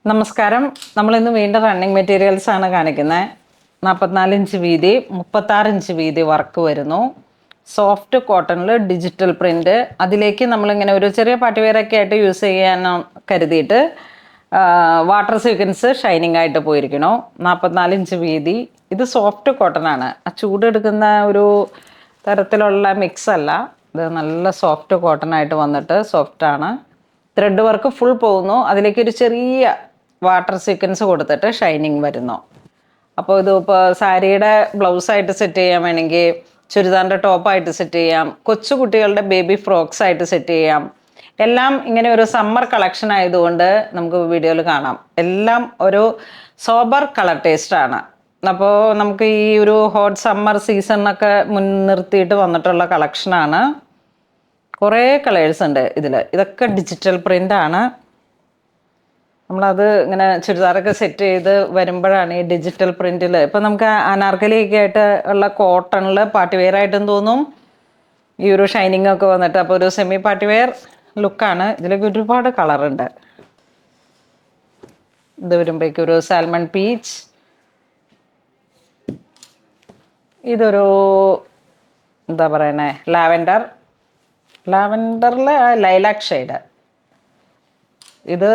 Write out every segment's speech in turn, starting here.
നമസ്കാരം. നമ്മളിന്ന് വീണ്ടും റണ്ണിങ് മെറ്റീരിയൽസ് ആണ് കാണിക്കുന്നത്. 44 ഇഞ്ച് വീതി, 36 ഇഞ്ച് വീതി വർക്ക് വരുന്നു. സോഫ്റ്റ് കോട്ടണിൽ ഡിജിറ്റൽ പ്രിന്റ്. അതിലേക്ക് നമ്മളിങ്ങനെ ഒരു ചെറിയ പാർട്ടിവെയറൊക്കെ ആയിട്ട് യൂസ് ചെയ്യാൻ കരുതിയിട്ട് വാട്ടർ സീക്വൻസ് ഷൈനിങ് ആയിട്ട് പോയിരിക്കണു. 44 ഇഞ്ച് വീതി. ഇത് സോഫ്റ്റ് കോട്ടൺ ആണ്. ആ ചൂടെടുക്കുന്ന ഒരു തരത്തിലുള്ള മിക്സ് അല്ല. ഇത് നല്ല സോഫ്റ്റ് കോട്ടൺ ആയിട്ട് വന്നിട്ട് സോഫ്റ്റാണ്. ത്രെഡ് വർക്ക് ഫുൾ പോകുന്നു. അതിലേക്ക് ഒരു ചെറിയ വാട്ടർ സീക്വൻസ് കൊടുത്തിട്ട് ഷൈനിങ് വരുന്നു. അപ്പോൾ ഇത് ഇപ്പോൾ സാരിയുടെ ബ്ലൗസായിട്ട് സെറ്റ് ചെയ്യാൻ വേണമെങ്കിൽ, ചുരിദാറിൻ്റെ ടോപ്പായിട്ട് സെറ്റ് ചെയ്യാം, കൊച്ചു കുട്ടികളുടെ ബേബി ഫ്രോക്സ് ആയിട്ട് സെറ്റ് ചെയ്യാം. എല്ലാം ഇങ്ങനെ ഒരു സമ്മർ കളക്ഷൻ ആയതുകൊണ്ട് നമുക്ക് വീഡിയോയിൽ കാണാം. എല്ലാം ഒരു സോബർ കളർ ടേസ്റ്റാണ്. അപ്പോൾ നമുക്ക് ഈ ഒരു ഹോട്ട് സമ്മർ സീസണൊക്കെ മുൻനിർത്തിയിട്ട് വന്നിട്ടുള്ള കളക്ഷനാണ്. കുറേ കളേഴ്സ് ഉണ്ട് ഇതിൽ. ഇതൊക്കെ ഡിജിറ്റൽ പ്രിൻ്റാണ്. നമ്മളത് ഇങ്ങനെ ചുരിദാറൊക്കെ സെറ്റ് ചെയ്ത് വരുമ്പോഴാണ് ഈ ഡിജിറ്റൽ പ്രിൻറ്റിൽ. ഇപ്പം നമുക്ക് അനാർക്കലിയൊക്കെ ആയിട്ട് ഉള്ള കോട്ടണിൽ പാർട്ടി വെയർ ആയിട്ടും തോന്നും. ഈ ഒരു ഷൈനിങ് ഒക്കെ വന്നിട്ട് അപ്പോൾ ഒരു സെമി പാർട്ടി വെയർ ലുക്കാണ്. ഇതിലേക്ക് ഒരുപാട് കളറുണ്ട്. ഇത് വരുമ്പോഴേക്കും ഒരു സാൽമൺ പീച്ച്, ഇതൊരു എന്താ പറയണേ ലാവൻഡറിലെ ലൈലാക് ഷെയ്ഡ്. ഇത്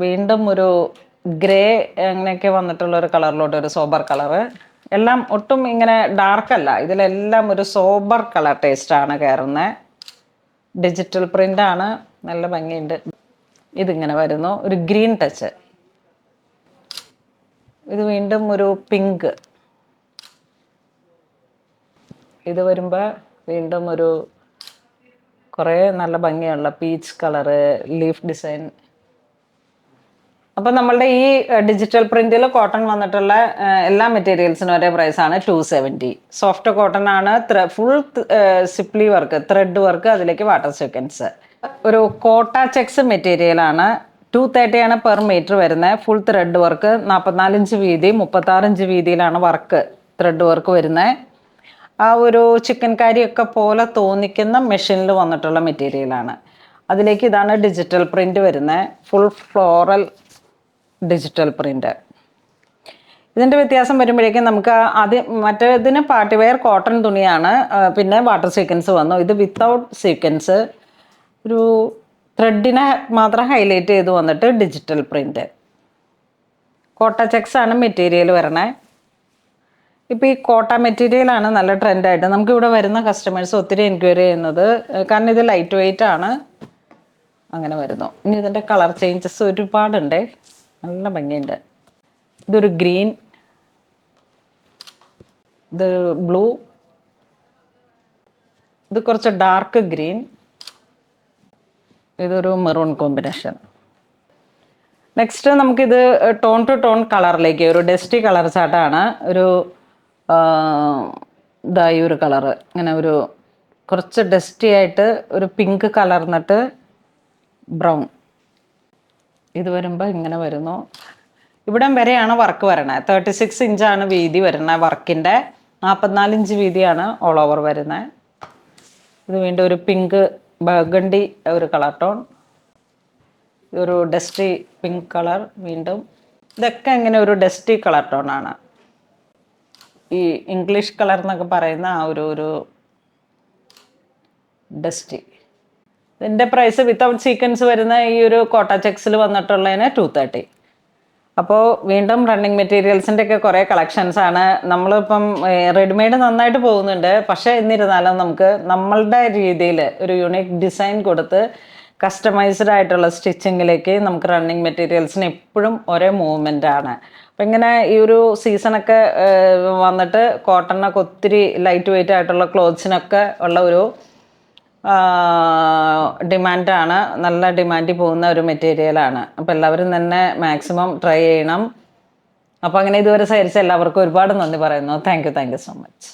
വീണ്ടും ഒരു ഗ്രേ അങ്ങനെയൊക്കെ വന്നിട്ടുള്ള ഒരു കളറിലോട്ട് ഒരു സോബർ കളറ്. എല്ലാം ഒട്ടും ഇങ്ങനെ ഡാർക്കല്ല. ഇതിലെല്ലാം ഒരു സോബർ കളർ ടേസ്റ്റാണ് കയറുന്നത്. ഡിജിറ്റൽ പ്രിൻ്റാണ്. നല്ല ഭംഗിയുണ്ട്. ഇതിങ്ങനെ വരുന്നു, ഒരു ഗ്രീൻ ടച്ച്. ഇത് വീണ്ടും ഒരു പിങ്ക്. ഇത് വരുമ്പോൾ വീണ്ടും ഒരു കുറേ നല്ല ഭംഗിയുള്ള പീച്ച് കളറ്, ലീഫ് ഡിസൈൻ. അപ്പം നമ്മളുടെ ഈ ഡിജിറ്റൽ പ്രിന്റിൽ കോട്ടൺ വന്നിട്ടുള്ള എല്ലാ മെറ്റീരിയൽസിനും ഒരേ പ്രൈസാണ് 270. സോഫ്റ്റ് കോട്ടൺ ആണ്. ഫുൾ സിപ്ലി വർക്ക്, ത്രെഡ് വർക്ക്, അതിലേക്ക് വാട്ടർ സീക്വൻസ്. ഒരു കോട്ട ചെക്സ് മെറ്റീരിയലാണ്. 230 ആണ് പെർ മീറ്റർ വരുന്നത്. ഫുൾ ത്രെഡ് വർക്ക്, 44 ഇഞ്ച് വീതി, 36 ഇഞ്ച് വീതിയിലാണ് വർക്ക്, ത്രെഡ് വർക്ക് വരുന്നത്. ആ ഒരു ചിക്കൻ കാരിയൊക്കെ പോലെ തോന്നിക്കുന്ന മെഷീനിൽ വന്നിട്ടുള്ള മെറ്റീരിയലാണ്. അതിലേക്ക് ഇതാണ് ഡിജിറ്റൽ പ്രിന്റ് വരുന്നത്. Full floral digital print. ഇതിൻ്റെ വ്യത്യാസം വരുമ്പോഴേക്കും നമുക്ക് മറ്റേതിന് പാർട്ടി വെയർ കോട്ടൺ തുണിയാണ്. പിന്നെ വാട്ടർ സീക്വൻസ് വന്നു. ഇത് വിത്തൗട്ട് സീക്വൻസ്, ഒരു ത്രെഡിനെ മാത്രം ഹൈലൈറ്റ് ചെയ്ത് വന്നിട്ട് ഡിജിറ്റൽ പ്രിന്റ്. കോട്ട ചെക്സ് ആണ് മെറ്റീരിയൽ വരണേ. ഇപ്പോൾ ഈ കോട്ട മെറ്റീരിയലാണ് നല്ല ട്രെൻഡായിട്ട് നമുക്കിവിടെ വരുന്ന കസ്റ്റമേഴ്സ് ഒത്തിരി എൻക്വയറി ചെയ്യുന്നത്. കാരണം ഇത് ലൈറ്റ് വെയ്റ്റ് ആണ്. അങ്ങനെ വരുന്നു. ഇനി ഇതിൻ്റെ കളർ ചേഞ്ചസ് ഒരുപാടുണ്ട്. നല്ല ഭംഗിയുണ്ട്. ഇതൊരു ഗ്രീൻ, ഇത് ബ്ലൂ, ഇത് കുറച്ച് ഡാർക്ക് ഗ്രീൻ, ഇതൊരു മെറൂൺ കോമ്പിനേഷൻ. നെക്സ്റ്റ് നമുക്കിത് ടോൺ ടു ടോൺ കളറിലേക്ക് ഒരു ഡസ്റ്റി കളർ ചാട്ടാണ്. ഒരു ഇതായി ഒരു കളറ്, ഇങ്ങനെ ഒരു കുറച്ച് ഡസ്റ്റി ആയിട്ട് ഒരു പിങ്ക് കലർന്നിട്ട് ബ്രൗൺ. ഇത് വരുമ്പോൾ ഇങ്ങനെ വരുന്നു. ഇവിടം വരെയാണ് വർക്ക് വരണത്. 36 ഇഞ്ചാണ് വീതി വരുന്നത് വർക്കിൻ്റെ. 44 ഇഞ്ച് വീതിയാണ് ഓൾ ഓവർ വരുന്നത്. ഇത് വീണ്ടും ഒരു പിങ്ക് ബർഗണ്ടി ഒരു കളർ ടോൺ, ഒരു ഡസ്റ്റി പിങ്ക് കളർ. വീണ്ടും ഇതൊക്കെ ഇങ്ങനെ ഒരു ഡസ്റ്റി കളർ ടോണാണ്. ഈ ഇംഗ്ലീഷ് കളർ എന്നൊക്കെ പറയുന്ന ആ ഒരു ഡസ്റ്റി. ഇതിൻ്റെ പ്രൈസ് വിത്തൗട്ട് സീക്വൻസ് വരുന്ന ഈ ഒരു കോട്ട ചെക്സിൽ വന്നിട്ടുള്ളതിന് 230. അപ്പോൾ വീണ്ടും റണ്ണിങ് മെറ്റീരിയൽസിൻ്റെ ഒക്കെ കുറേ കളക്ഷൻസ് ആണ്. നമ്മളിപ്പം റെഡിമെയ്ഡ് നന്നായിട്ട് പോകുന്നുണ്ട്. പക്ഷേ എന്നിരുന്നാലും നമുക്ക് നമ്മളുടെ രീതിയിൽ ഒരു യുണീക്ക് ഡിസൈൻ കൊടുത്ത് കസ്റ്റമൈസ്ഡ് ആയിട്ടുള്ള സ്റ്റിച്ചിങ്ങിലേക്ക് നമുക്ക് റണ്ണിങ് മെറ്റീരിയൽസിന് എപ്പോഴും ഒരേ മൂവ്മെൻ്റ് ആണ്. അപ്പം ഇങ്ങനെ ഈ ഒരു സീസണൊക്കെ വന്നിട്ട് കോട്ടണൊക്കെ ഒത്തിരി ലൈറ്റ് വെയ്റ്റ് ആയിട്ടുള്ള ക്ലോത്ത്സിനൊക്കെ ഉള്ള ഒരു ഡിമാൻഡാണ്. നല്ല ഡിമാൻഡിൽ പോകുന്ന ഒരു മെറ്റീരിയലാണ്. അപ്പോൾ എല്ലാവരും തന്നെ മാക്സിമം ട്രൈ ചെയ്യണം. അപ്പോൾ അങ്ങനെ ഇതുവരെ സഹകരിച്ച എല്ലാവർക്കും ഒരുപാട് നന്ദി പറയുന്നു. Thank you so much.